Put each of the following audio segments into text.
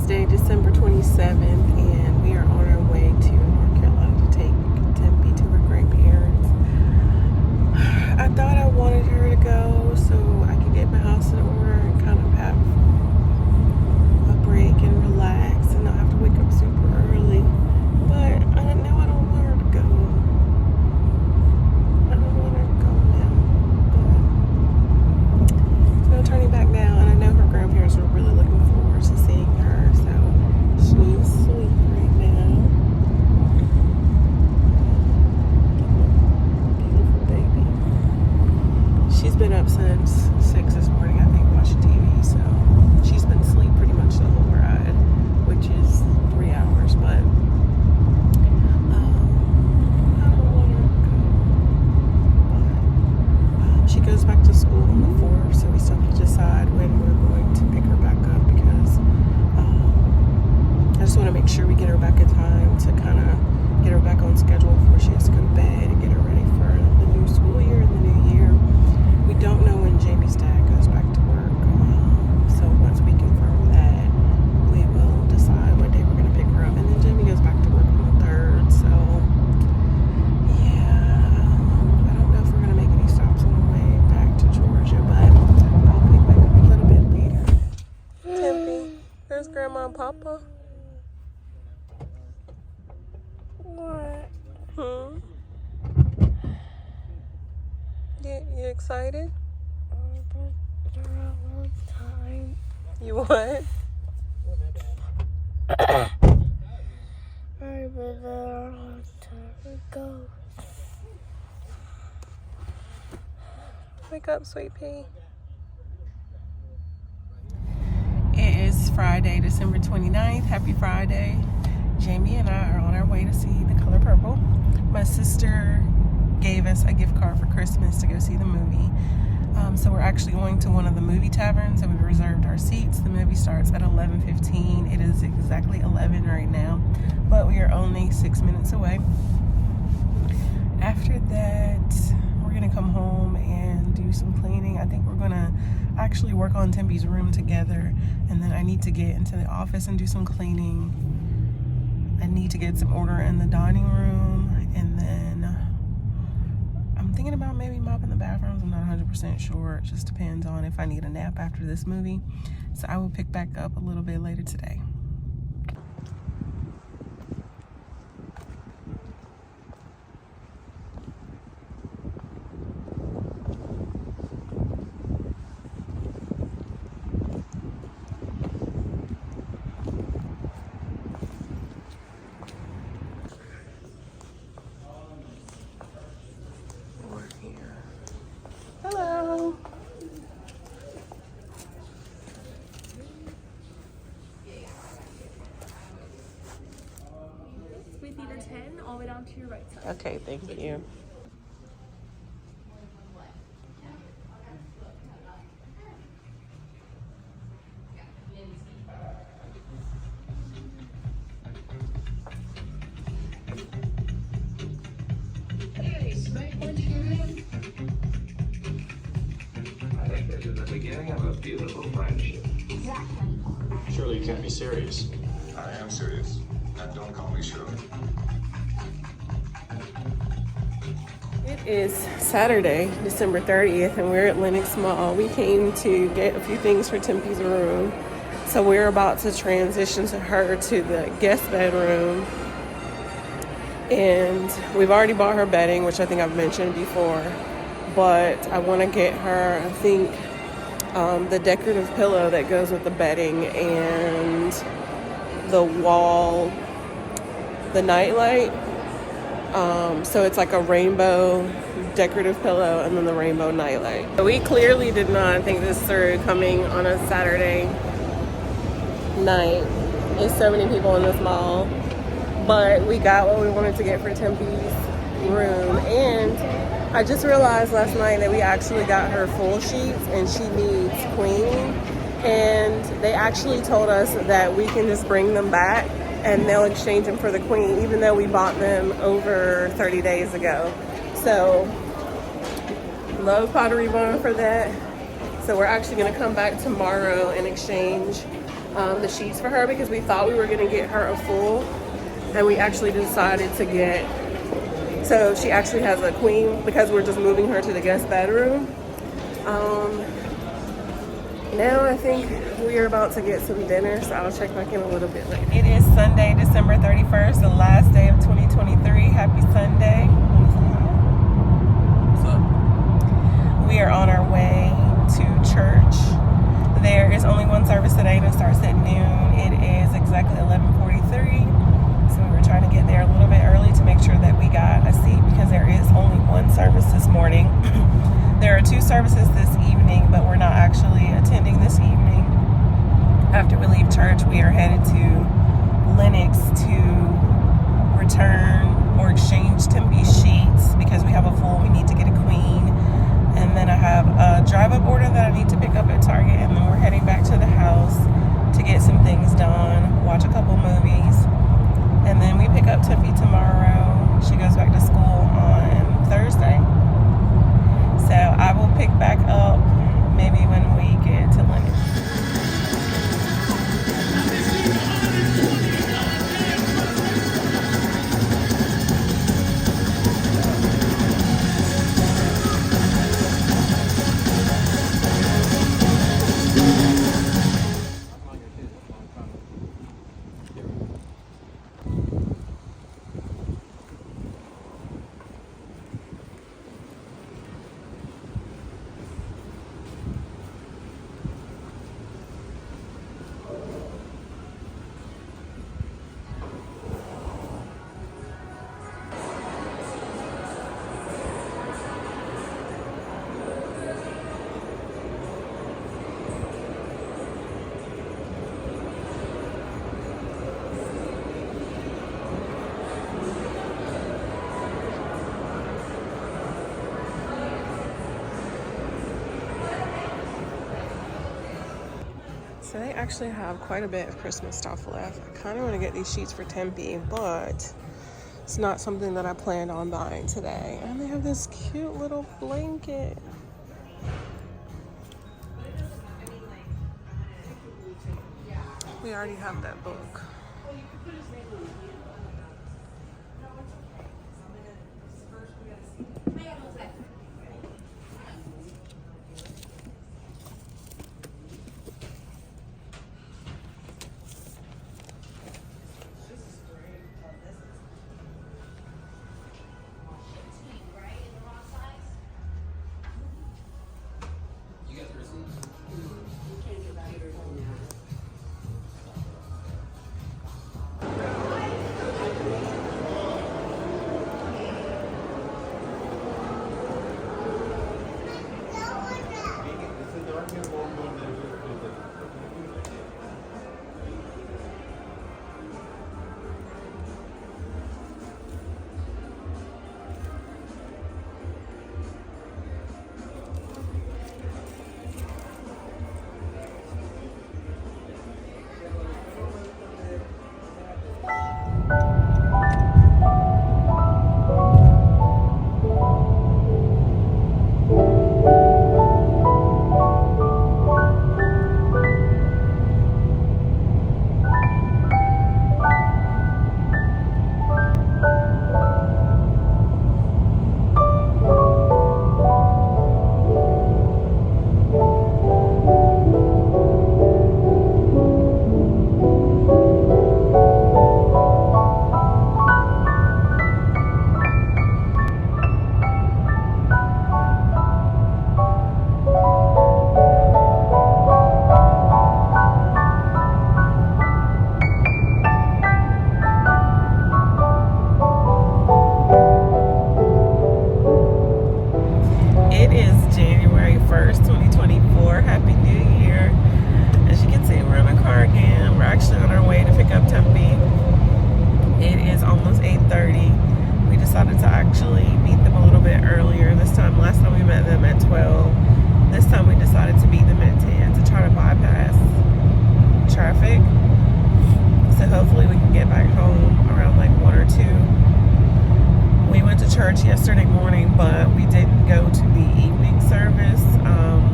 Wednesday, December 27th, and we are on our way to North Carolina to take Tempe to her grandparents. I thought I wanted her to go so I could get my house in order and kind of have a break and relax and not have to wake up super early. But I know I don't want her to go. I don't want her to go now. But no turning back now, and I know her grandparents are really looking forward to seeing her, so she's asleep right now. Beautiful baby. She's been up since 6 this morning, I think, watching TV, so she's been asleep pretty much the whole ride, which is 3 hours, but I don't want her to go. But she goes back to school on the 4th, so we still have to decide when we're going to pick her back up, because I just want to make sure we get her back in time to kind of get her back on schedule before she has to go to bed and get her ready for the new school year and the new year. We don't know when Jamie's dad goes back to work, so once we confirm that, we will decide what day we're going to pick her up. And then Jamie goes back to work on the 3rd, so yeah, I don't know if we're going to make any stops on the way back to Georgia, but I'll pick back up a little bit later. Tempe, there's Grandma and Papa. What? You excited? But there are one time. You what? I remember there are one time ago. Wake up, sweet pea. It is Friday, December 29th. Happy Friday. Jamie and I are on our way to see The Color Purple. My sister gave us a gift card for Christmas to go see the movie. So we're actually going to one of the movie taverns, and we've reserved our seats. The movie starts at 11:15. It is exactly 11 right now, but we are only 6 minutes away. After that, we're gonna come home and do some cleaning. I think we're gonna actually work on Tempe's room together, and then I need to get into the office and do some cleaning. I need to get some order in the dining room, and then I'm thinking about maybe mopping the bathrooms. I'm not 100% sure. It just depends on if I need a nap after this movie. So I will pick back up a little bit later today. Hello. With either 10 all the way down to your right side. Okay, thank you. I think this is the beginning of a beautiful friendship. Surely you can't be serious. I am serious. And don't call me Shirley. It is Saturday, December 30th, and we're at Lenox Mall. We came to get a few things for Tempe's room. So we're about to transition to her to the guest bedroom. And we've already bought her bedding, which I think I've mentioned before. But I want to get her, I think, the decorative pillow that goes with the bedding and the wall, the nightlight. So it's like a rainbow decorative pillow and then the rainbow nightlight. We clearly did not think this through coming on a Saturday night. There's so many people in this mall. But we got what we wanted to get for Tempe's room. And I just realized last night that we actually got her full sheets and she needs queen. And they actually told us that we can just bring them back and they'll exchange them for the queen, even though we bought them over 30 days ago. So, love Pottery Barn for that. So we're actually gonna come back tomorrow and exchange the sheets for her because we thought we were going to get her a full, and we actually decided to get, so she actually has a queen because we're just moving her to the guest bedroom. Now I think we are about to get some dinner, so I'll check back in a little bit later. It is Sunday, December 31st, the last day of 2023. Happy Sunday. What's up? We are on our way to church. There is only one service today and it starts at noon. It is exactly 11:43. So we were trying to get there a little bit early to make sure that we got a seat because there is only one service this morning. There are 2 services this evening, but we're not actually attending this evening. After we leave church, we are headed to Lenox to return or exchange Tempe sheets because we have a full, we need to get a queen. And then I have a drive-up order that I need to pick up at Target, and then we're heading back to the house to get some things done, watch a couple movies, and then we pick up Tempe tomorrow. She goes back to school on Thursday. So I will pick back up maybe when we get to Lenox. So they actually have quite a bit of Christmas stuff left. I kind of want to get these sheets for Tempe, but it's not something that I planned on buying today. And they have this cute little blanket. We already have that book. Yesterday morning, but we didn't go to the evening service.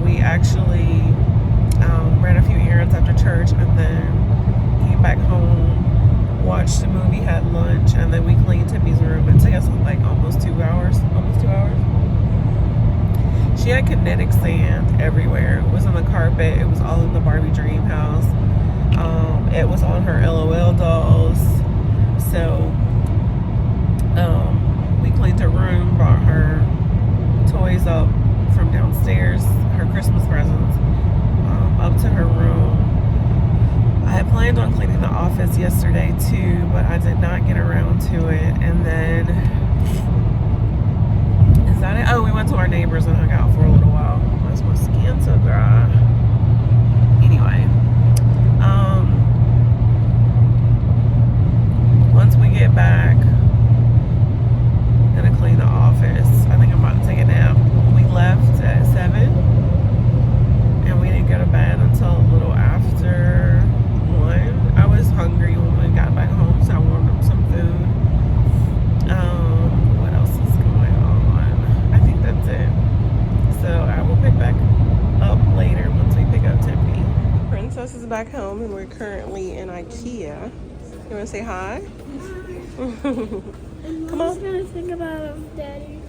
We actually ran a few errands after church and then It was on her LOL dolls. So we cleaned her room, brought her toys up from downstairs, her Christmas presents, up to her room. I had planned on cleaning the office yesterday too, but I did not get around to it. And then, is that it? Oh, we went to our neighbors and hung out for a little while. Why is my skin so dry? Anyway, once we get back, I'm gonna clean the office. I think I'm about to take a nap. We left at 7 and we didn't go to bed until a little after 1. I was hungry when we got back home, so I warmed up some food. What else is going on? I think that's it. So I will pick back up later once we pick up Tempe. Princess is back home and we're currently in IKEA. You wanna say hi? Come I on. was gonna think about Daddy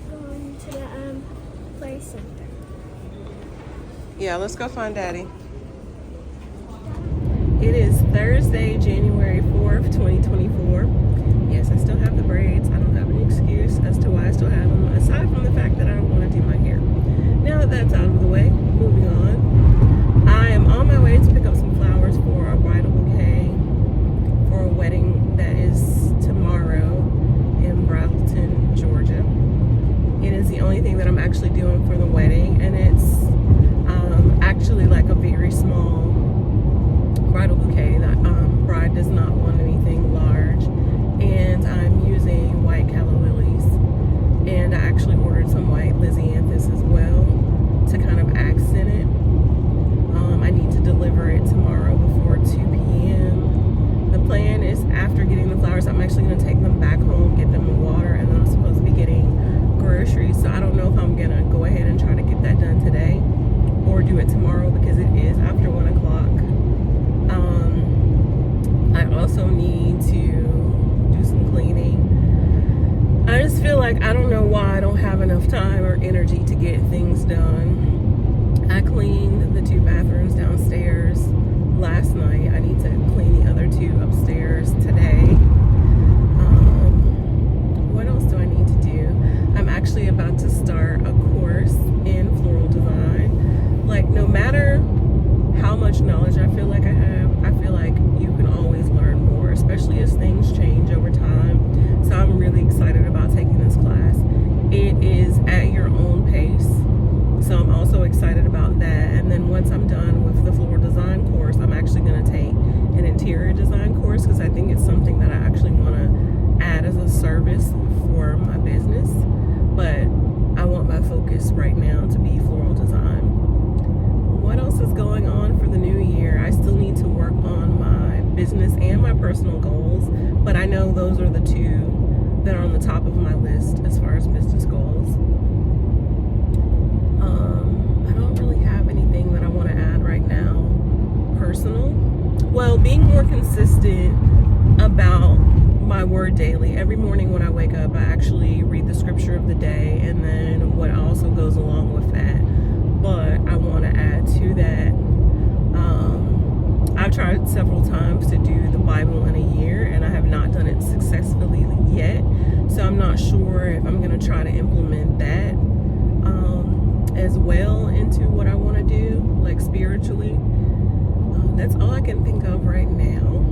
going to the play center. Yeah, let's go find Daddy. It is Thursday, January 4th, 2024. Yes, I still have the braids. I don't have any excuse as to why I still have them, aside from the fact that I don't want to do my hair. Now that that's out of the way, moving on. I am on my way to pick up some flowers for a bridal bouquet for a wedding that is tomorrow in Brazelton, Georgia. It is the only thing that I'm actually doing for the wedding, and it's actually like a very small bridal bouquet. That bride does not want anything large, and I'm using white calla lilies, and I actually ordered some white lisianthus as well to kind of accent it. I need to deliver it tomorrow before 2 p.m. The plan is after getting the flowers, I'm actually going to take them back home, get them in water, and then I'm supposed to be getting groceries. So I don't know if I'm going to go ahead and try to get that done today or do it tomorrow because it is after 1 o'clock. I also need to do some cleaning. I just feel like I don't know why I don't have enough time or energy to get things done. I cleaned the 2 bathrooms downstairs last night. I need to clean the other 2 upstairs today. What else do I need to do? I'm actually about to start a course in floral design. Like, no matter how much knowledge I feel like I have, I feel like you can always learn more, especially as things change over time. So I'm really excited about taking this class. It is at your own pace. So I'm also excited about that. And then once I'm done with the floral design course, I'm actually going to take an interior design course because I think it's something that I actually want to add as a service for my business. But I want my focus right now to be floral design. What else is going on for the new year? I still need to work on my business and my personal goals, but I know those are the 2 that are on the top of my list as far as business goals. I don't really have anything that I want to add right now. Personal. Well, being more consistent about my word daily. Every morning when I wake up, I actually read the scripture of the day and then what also goes along with that. But I want to add to that. I've tried several times to do the Bible in a year and I have not done it successfully yet. So I'm not sure if I'm going to try to implement that as well into what I want to do, like spiritually. That's all I can think of right now.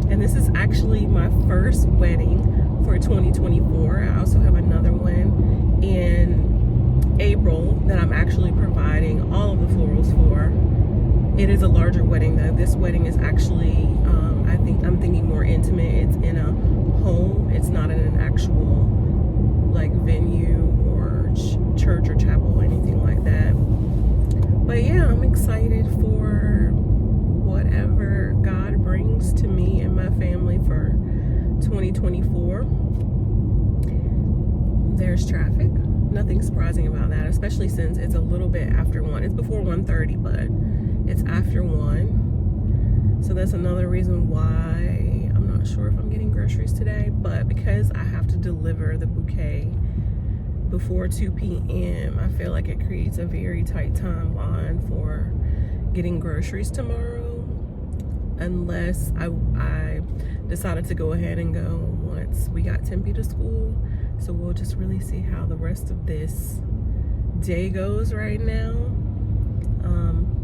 And this is actually my first wedding for 2024. I also have another one in April that I'm actually providing all of the florals for. It is a larger wedding though. This wedding is actually, I'm thinking more intimate. It's in a home. It's not in an actual like venue or church or chapel or anything like that. But yeah, I'm excited for whatever God brings to me and my family for 2024. There's traffic. Nothing surprising about that, especially since it's a little bit after 1. It's before 1:30, but it's after 1. So that's another reason why I'm not sure if I'm getting groceries today, but because I have to deliver the bouquet before 2 p.m., I feel like it creates a very tight timeline for getting groceries tomorrow. unless I decided to go ahead and go once we got Tempe to school. So we'll just really see how the rest of this day goes right now.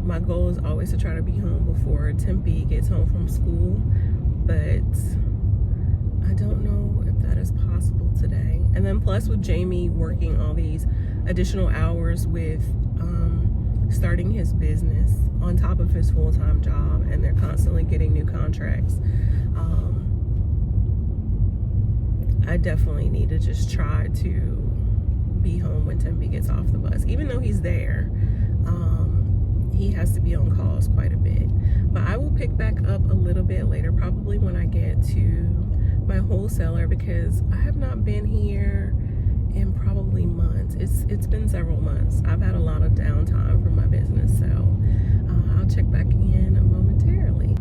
My goal is always to try to be home before Tempe gets home from school, but I don't know if that is possible today. And then plus with Jamie working all these additional hours with starting his business on top of his full-time job, and they're constantly getting new contracts, I definitely need to just try to be home when Tempe gets off the bus. Even though he's there, he has to be on calls quite a bit. But I will pick back up a little bit later, probably when I get to my wholesaler, because I have not been here in probably months. It's been several months. I've had a lot of downtime from my business, so I'll check back in momentarily.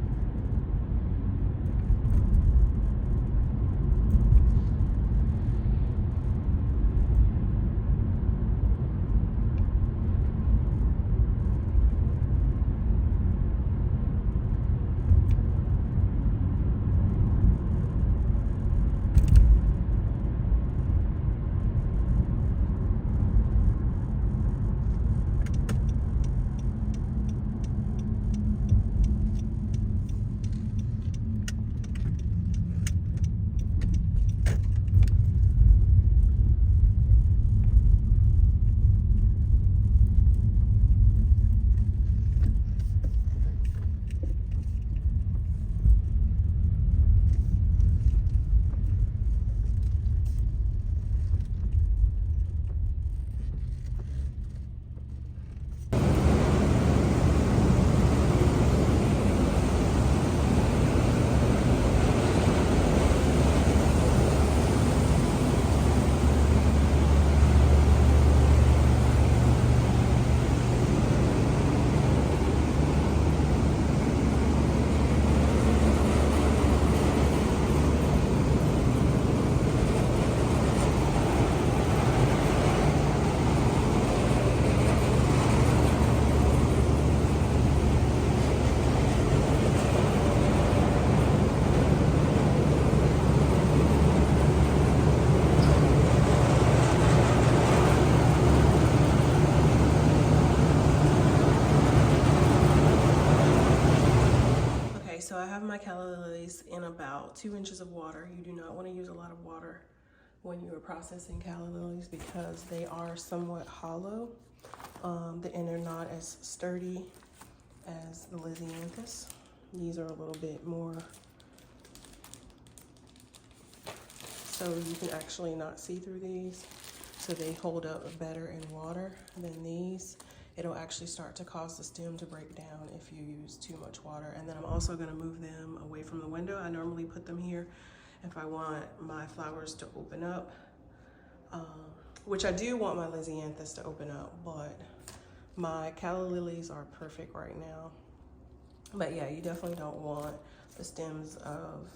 So I have my calla lilies in about 2 inches of water. You do not want to use a lot of water when you are processing calla lilies because they are somewhat hollow, and they're not as sturdy as the Lisianthus. These are a little bit more, so you can actually not see through these. So they hold up better in water than these. It'll actually start to cause the stem to break down if you use too much water. And then I'm also gonna move them away from the window. I normally put them here if I want my flowers to open up, which I do want my Lisianthus to open up, but my calla lilies are perfect right now. But yeah, you definitely don't want the stems of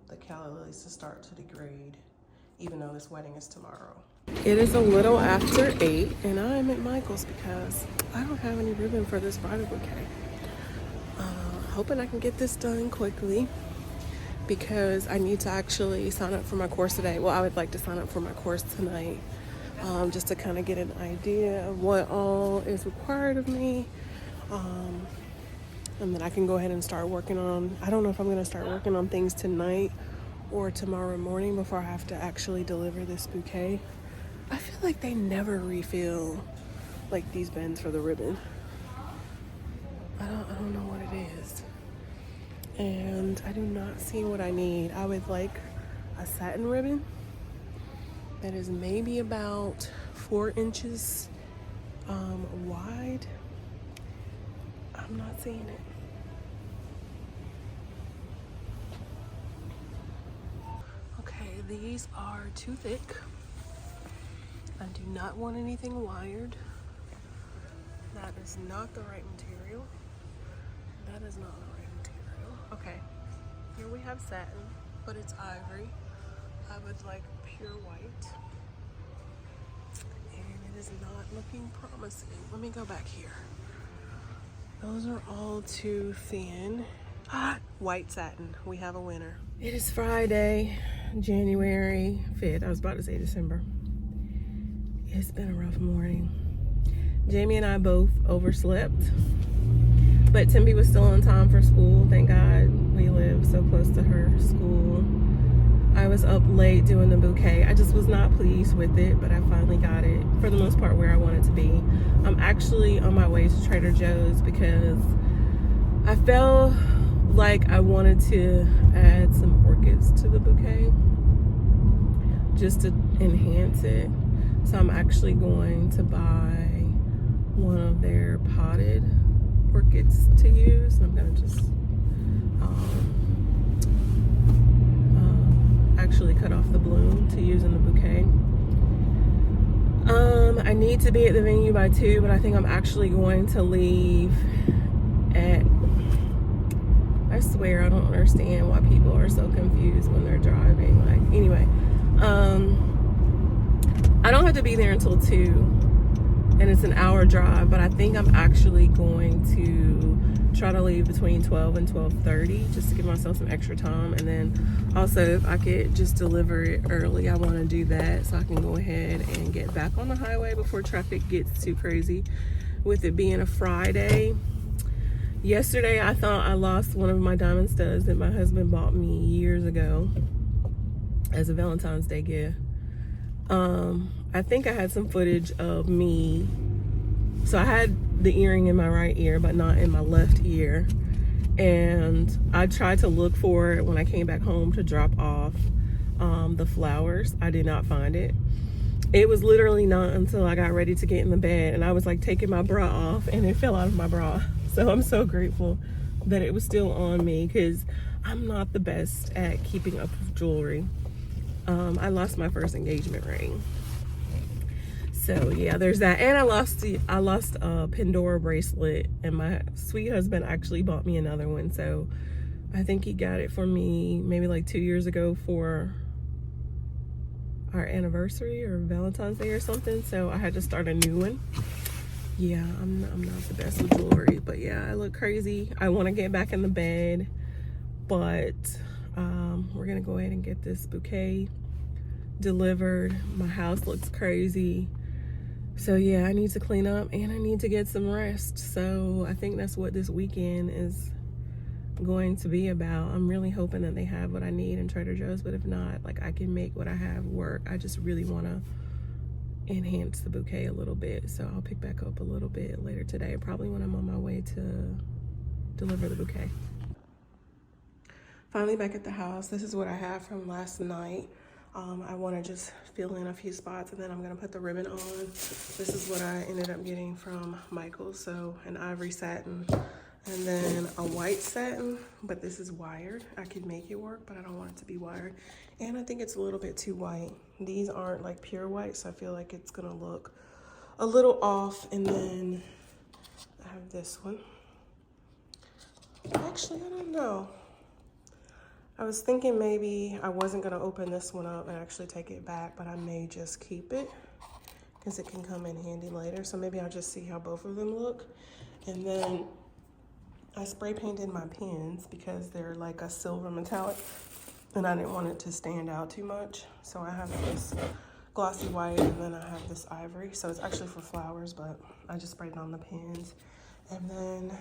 the calla lilies to start to degrade, even though this wedding is tomorrow. It is a little after 8 and I'm at Michael's because I don't have any ribbon for this bridal bouquet. Hoping I can get this done quickly because I need to actually sign up for my course today. Well, I would like to sign up for my course tonight, just to kind of get an idea of what all is required of me. And then I can go ahead and start working on, I don't know if I'm gonna start working on things tonight or tomorrow morning before I have to actually deliver this bouquet. I feel like they never refill like these bins for the ribbon. I don't know what it is. And I do not see what I need. I would like a satin ribbon that is maybe about 4 inches wide. I'm not seeing it. Okay, these are too thick. I do not want anything wired. That is not the right material. That is not the right material. Okay, here we have satin, but it's ivory. I would like pure white. And it is not looking promising. Let me go back here. Those are all too thin. white satin. We have a winner. It is Friday, January 5th. I was about to say December. It's been a rough morning. Jamie and I both overslept, but Tempe was still on time for school. Thank God we live so close to her school. I was up late doing the bouquet. I just was not pleased with it, but I finally got it for the most part where I want it to be. I'm actually on my way to Trader Joe's because I felt like I wanted to add some orchids to the bouquet just to enhance it. So I'm actually going to buy one of their potted orchids to use. I'm gonna just actually cut off the bloom to use in the bouquet. I need to be at the venue by 2, but I think I'm actually going to leave at, I swear I don't understand why people are so confused when they're driving. Like, anyway, I don't have to be there until 2, and it's an hour drive, but I think I'm actually going to try to leave between 12 and 12:30 just to give myself some extra time. And then also, if I could just deliver it early, I want to do that so I can go ahead and get back on the highway before traffic gets too crazy. With it being a Friday, yesterday I thought I lost one of my diamond studs that my husband bought me years ago as a Valentine's Day gift. I think I had some footage of me. So I had the earring in my right ear, but not in my left ear. And I tried to look for it when I came back home to drop off the flowers. I did not find it. It was literally not until I got ready to get in the bed and I was like taking my bra off and it fell out of my bra. So I'm so grateful that it was still on me because I'm not the best at keeping up with jewelry. I lost my first engagement ring. So yeah, there's that. And I lost a Pandora bracelet, and my sweet husband actually bought me another one. So I think he got it for me maybe like 2 years ago for our anniversary or Valentine's Day or something. So I had to start a new one. Yeah, I'm not the best with jewelry, but yeah, I look crazy. I want to get back in the bed, but we're gonna go ahead and get this bouquet delivered. My house looks crazy. So yeah, I need to clean up and I need to get some rest. So I think that's what this weekend is going to be about. I'm really hoping that they have what I need in Trader Joe's, but if not, like, I can make what I have work. I just really want to enhance the bouquet a little bit. So I'll pick back up a little bit later today, probably when I'm on my way to deliver the bouquet. Finally back at the house. This is what I have from last night. I want to just fill in a few spots and then I'm going to put the ribbon on. This is what I ended up getting from Michaels. So an ivory satin and then a white satin, but this is wired. I could make it work, but I don't want it to be wired. And I think it's a little bit too white. These aren't like pure white, so I feel like it's going to look a little off. And then I have this one. Actually, I don't know. I was thinking maybe I wasn't gonna open this one up and actually take it back, but I may just keep it because it can come in handy later. So maybe I'll just see how both of them look. And then I spray painted my pins because they're like a silver metallic and I didn't want it to stand out too much. So I have this glossy white and then I have this ivory. So it's actually for flowers, but I just sprayed it on the pins. And then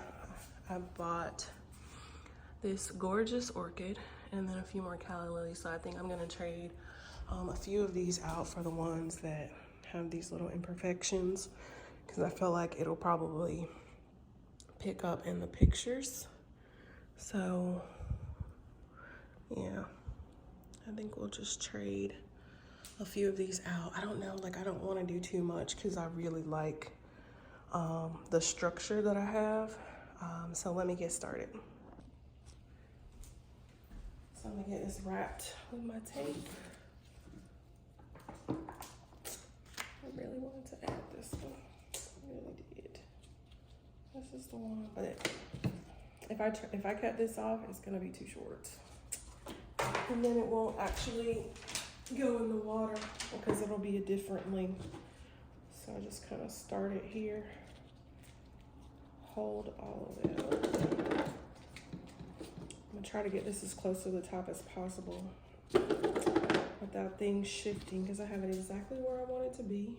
I bought this gorgeous orchid and then a few more calla lilies. So I think I'm gonna trade a few of these out for the ones that have these little imperfections because I feel like it'll probably pick up in the pictures. So yeah, I think we'll just trade a few of these out. I don't know, like I don't want to do too much because I really like the structure that I have. So let me get started. So I'm gonna get this wrapped with my tape. I really wanted to add this one. I really did. This is the one, but if I cut this off, it's gonna be too short. And then it won't actually go in the water because it'll be a different length. So I just kind of start it here. Hold all of it up. gonna try to get this as close to the top as possible without things shifting, because I have it exactly where I want it to be.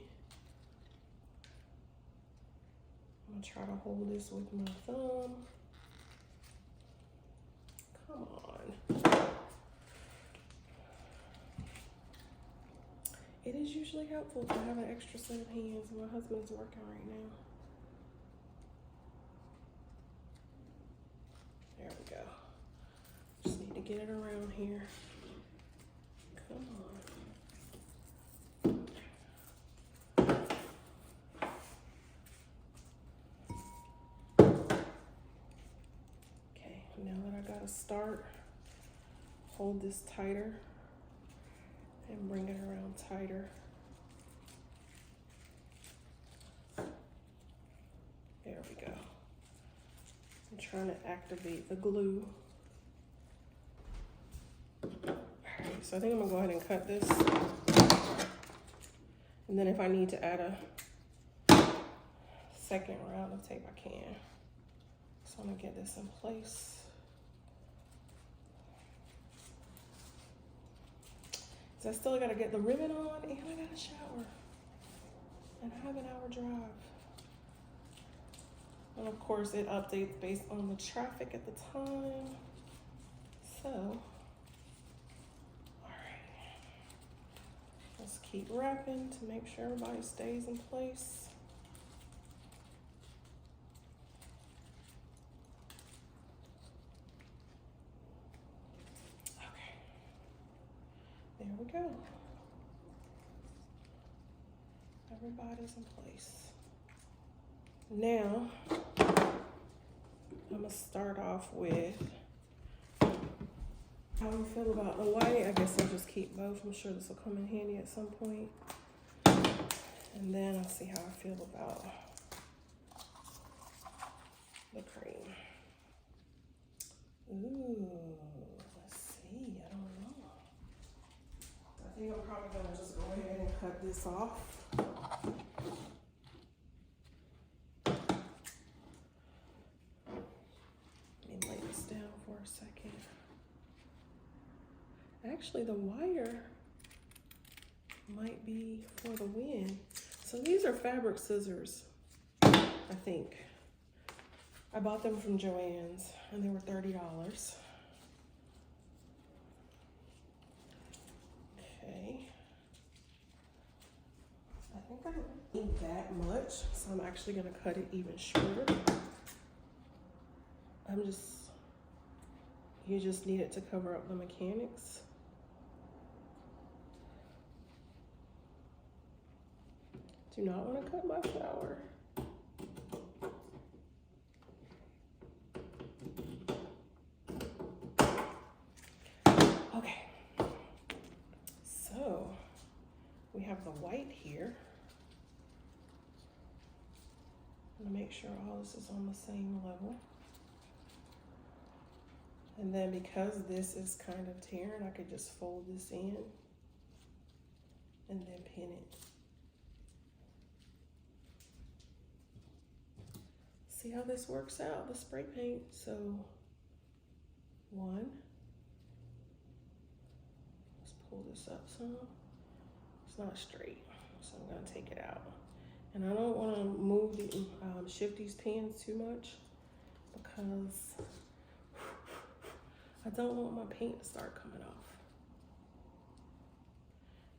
I'm gonna try to hold this with my thumb. Come on. It is usually helpful to have an extra set of hands. My husband's working right now. There we go. Just need to get it around here. Come on. Okay, now that I got a start, hold this tighter and bring it around tighter. There we go. I'm trying to activate the glue. Alright, so I think I'm gonna go ahead and cut this. And then if I need to add a second round of tape, I can. So I'm gonna get this in place. So I still gotta get the ribbon on, and I gotta shower. And I have an hour drive. And of course it updates based on the traffic at the time. So, all right. Let's keep wrapping to make sure everybody stays in place. There we go. Everybody's in place. Now, I'm gonna start off with how I feel about the white. I guess I'll just keep both. I'm sure this will come in handy at some point. And then I'll see how I feel about the cream. Ooh, let's see, I don't know. I think I'm probably gonna just go ahead and cut this off. Let me lay this down for a second. Actually, the wire might be for the win. So these are fabric scissors, I think. I bought them from Joann's and they were $30. Okay. I think I don't need that much, so I'm actually gonna cut it even shorter. You just need it to cover up the mechanics. Do not want to cut my flower. Okay, so we have the white here. I'm gonna make sure all this is on the same level. And then because this is kind of tearing, I could just fold this in and then pin it. See how this works out, the spray paint. So one, let's pull this up some. It's not straight, so I'm gonna take it out. And I don't wanna move the, shift these pins too much because I don't want my paint to start coming off.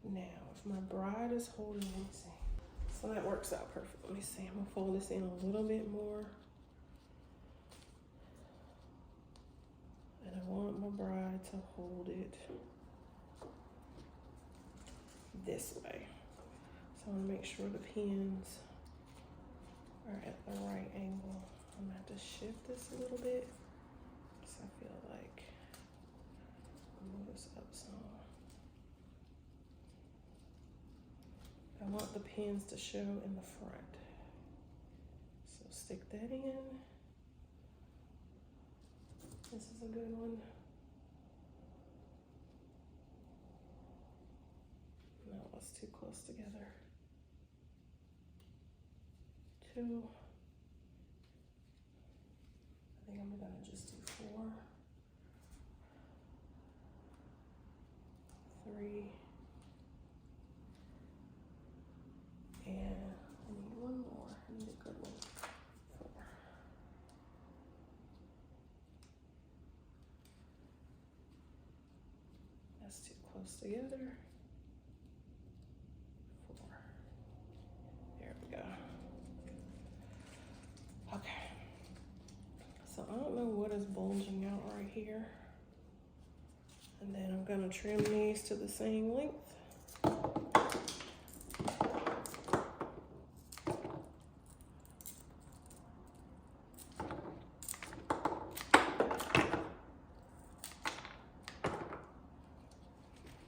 Now, if my bride is holding, let me see. So that works out perfect. Let me see, I'm gonna fold this in a little bit more. And I want my bride to hold it this way. So I wanna make sure the pins are at the right angle. I'm gonna have to shift this a little bit because I feel like move this up some. I want the pins to show in the front. So stick that in. This is a good one. No, it's too close together. 2. I think I'm gonna just do 4. that's too close together. 4. There we go. Okay. So I don't know what is bulging out right here. And then I'm gonna trim these to the same length.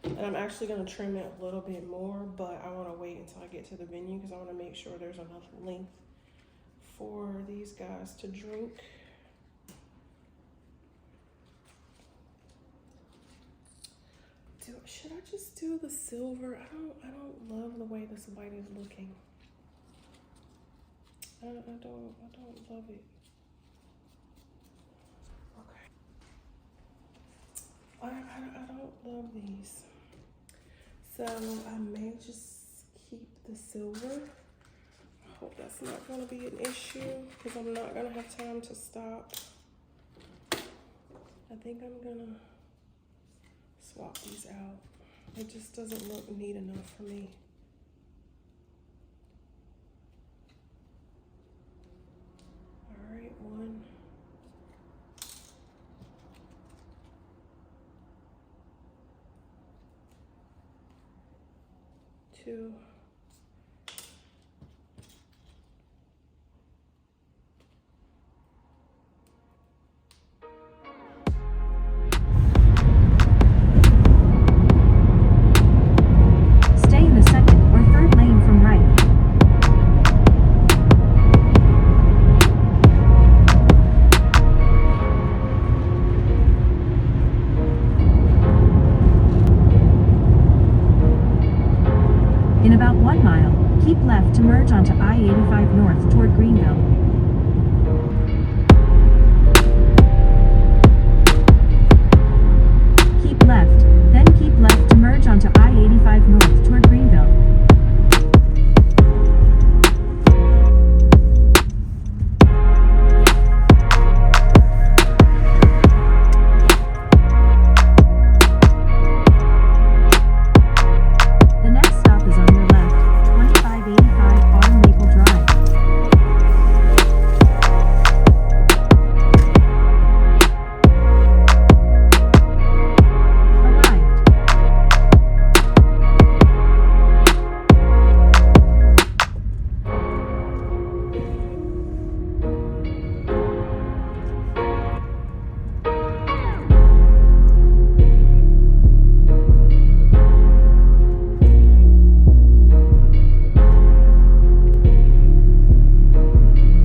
And I'm actually gonna trim it a little bit more, but I wanna wait until I get to the venue because I wanna make sure there's enough length for these guys to drink. Should I just do the silver? I don't love the way this white is looking. I don't love it. Okay. I don't love these. So I may just keep the silver. I hope that's not gonna be an issue because I'm not gonna have time to stop. I think I'm gonna swap these out. It just doesn't look neat enough for me. All right, 1. 2. Stay in the second or third lane from right. In about 1 mile, keep left to merge onto I-85 north toward Greenville. Keep left, then keep left to merge onto I-85 north toward Greenville. The next stop is on your left, 2585 Autumn Maple Drive. Arrived.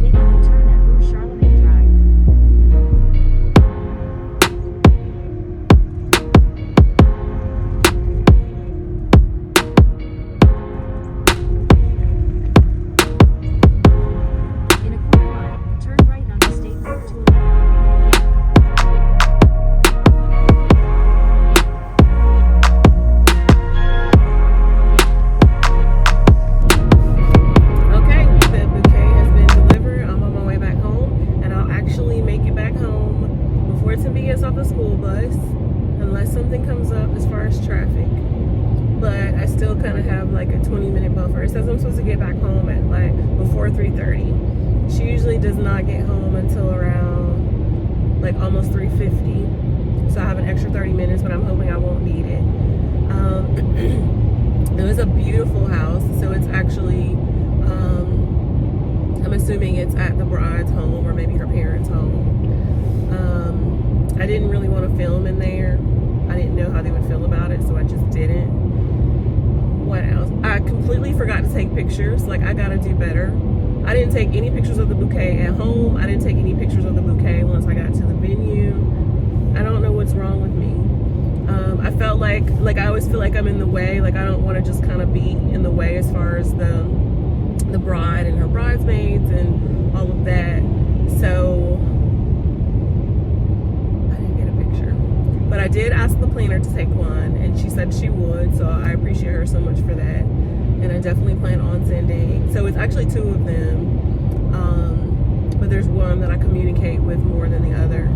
Make a U-turn at Rue Charlemagne Drive. In a quarter mile, turn right onto State Road 211. Okay, the bouquet has been delivered. I'm on my way back home, and I'll actually make it back home before Timby gets off the school bus, unless something comes up as far as traffic. But I still kind of have like a 20-minute buffer. It says I'm supposed to get back home at like before 3:30. She usually does not get home until around like almost 3:50. So I have an extra 30 minutes, but I'm hoping I won't need it. It was a beautiful house, so it's actually, I'm assuming it's at the bride's home or maybe her parents' home. I didn't really want to film in there. I didn't know how they would feel about it, so I just didn't. What else? I completely forgot to take pictures. Like, I gotta do better. I didn't take any pictures of the bouquet at home. I didn't take any pictures of the bouquet once I got to the venue. I don't know what's wrong with me. I felt like I always feel like I'm in the way. Like, I don't want to just kind of be in the way as far as the bride and her bridesmaids and all of that. So I didn't get a picture, but I did ask the planner to take one, and she said she would. So I appreciate her so much for that, and I definitely plan on sending. So it's actually 2 of them, but there's one that I communicate with more than the other.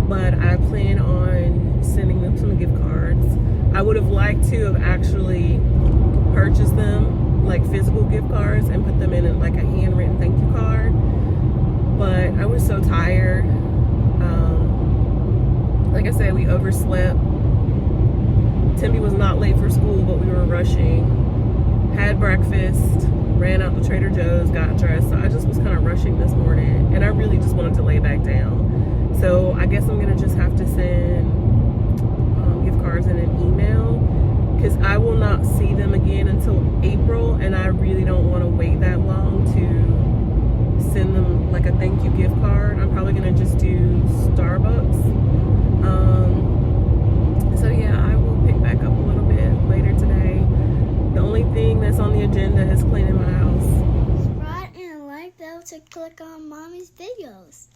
But I plan on sending them some gift cards. I would have liked to have actually purchased them, like physical gift cards, and put them in like a handwritten thank you card. But I was so tired. Like I said, we overslept. Timmy was not late for school, but we were rushing. Had breakfast, ran out to Trader Joe's, got dressed. So I just was kind of rushing this morning, and I really just wanted to lay back down. So I guess I'm gonna just have to send gift cards in an email, because I will not see them again until April, and I really don't want to wait that long to send them like a thank you gift card. I'm probably gonna just do Starbucks. So yeah, I will pick back up a little bit later today. The only thing that's on the agenda is cleaning my house. Subscribe and like bell to click on mommy's videos.